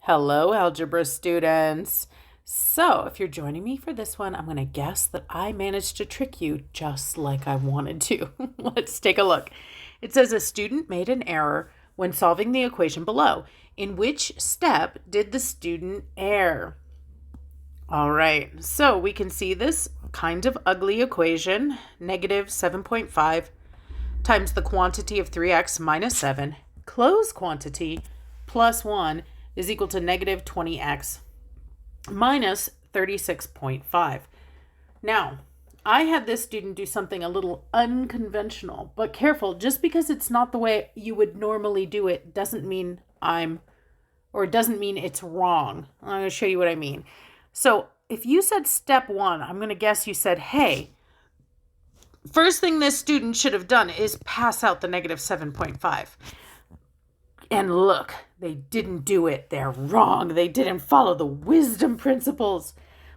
Hello, Algebra students. So, if you're joining me for this one, I'm going to guess that I managed to trick you just like I wanted to. Let's take a look. It says a student made an error when solving the equation below. In which step did the student err? All right, so we can see this kind of ugly equation, negative 7.5 times the quantity of 3x minus 7, closed quantity plus 1 is equal to negative 20x minus 36.5. Now, I had this student do something a little unconventional, but careful, just because it's not the way you would normally do it doesn't mean doesn't mean it's wrong. I'm going to show you what I mean. So if you said step 1, I'm going to guess you said, hey, first thing this student should have done is pass out the negative 7.5. And look, they didn't do it. They're wrong. They didn't follow the wisdom principles.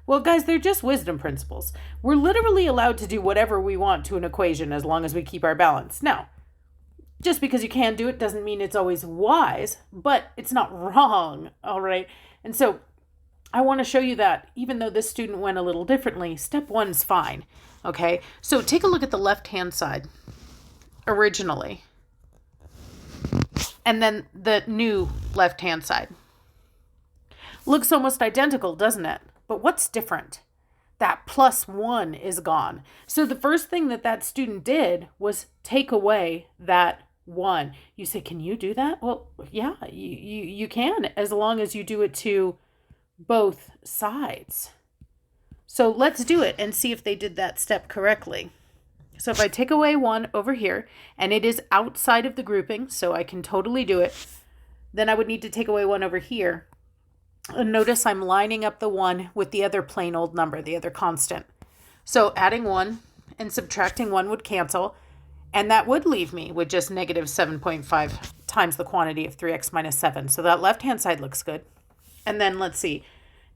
Well, guys, they're just wisdom principles. We're literally allowed to do whatever we want to an equation as long as we keep our balance. Now, just because you can do it doesn't mean it's always wise, but it's not wrong, all right? And so I want to show you that even though this student went a little differently, step 1's fine, okay? So take a look at the left-hand side originally, and then the new left-hand side. Looks almost identical, doesn't it? But what's different? That plus 1 is gone. So the first thing that student did was take away that 1. You say, can you do that? Well, yeah, you can, as long as you do it to both sides. So let's do it and see if they did that step correctly. So if I take away 1 over here, and it is outside of the grouping, so I can totally do it, then I would need to take away 1 over here. And notice I'm lining up the 1 with the other plain old number, the other constant. So adding 1 and subtracting 1 would cancel, and that would leave me with just negative 7.5 times the quantity of 3x minus 7. So that left-hand side looks good. And then let's see,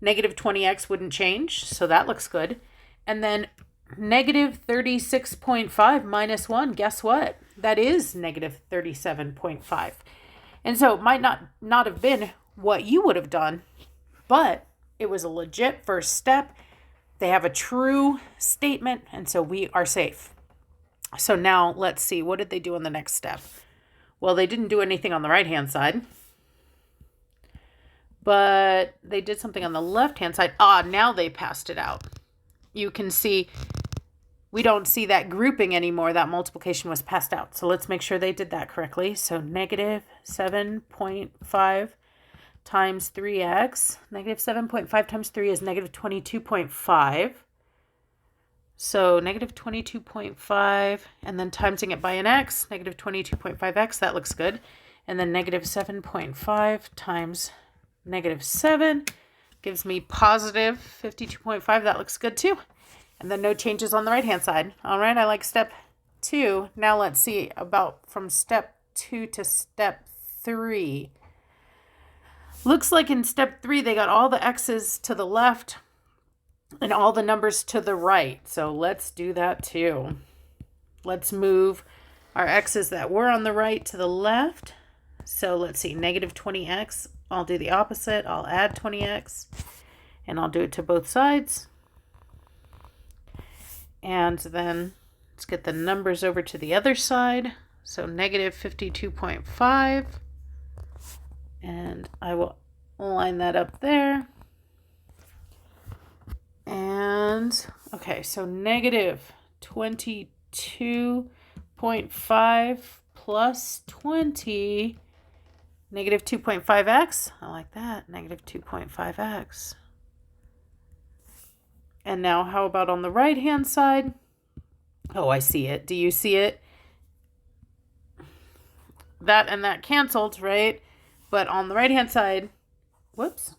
negative 20x wouldn't change, so that looks good. And then negative 36.5 minus 1, guess what? That is negative 37.5. And so it might not have been what you would have done, but it was a legit first step. They have a true statement, and so we are safe. So now let's see, what did they do on the next step? Well, they didn't do anything on the right-hand side, but they did something on the left-hand side. Now they passed it out. You can see we don't see that grouping anymore. That multiplication was passed out. So let's make sure they did that correctly. So negative 7.5 times 3x. Negative 7.5 times 3 is negative 22.5. So negative 22.5, and then timesing it by an x, negative 22.5x, that looks good. And then negative 7.5 times negative 7 gives me positive 52.5. That looks good too. And then no changes on the right-hand side. All right, I like step 2. Now let's see about from step 2 to step 3. Looks like in step 3, they got all the x's to the left and all the numbers to the right. So let's do that too. Let's move our x's that were on the right to the left. So let's see, negative 20x. I'll do the opposite. I'll add 20x, and I'll do it to both sides. And then let's get the numbers over to the other side. So negative 52.5. And I will line that up there. And, okay, so negative 22.5 plus 20, negative 2.5x. I like that, negative 2.5x. And now how about on the right-hand side? Oh, I see it. Do you see it? That and that canceled, right? But on the right-hand side, whoops,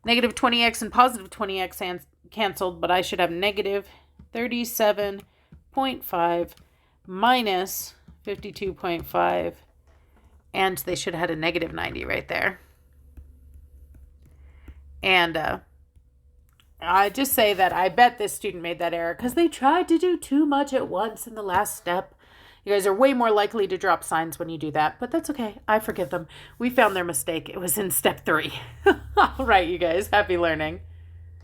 negative 20x and positive 20x canceled, but I should have negative 37.5 minus 52.5, and they should have had a negative 90 right there. And I just say that I bet this student made that error because they tried to do too much at once in the last step. You guys are way more likely to drop signs when you do that, but that's okay. I forgive them. We found their mistake. It was in step 3. All right, you guys. Happy learning.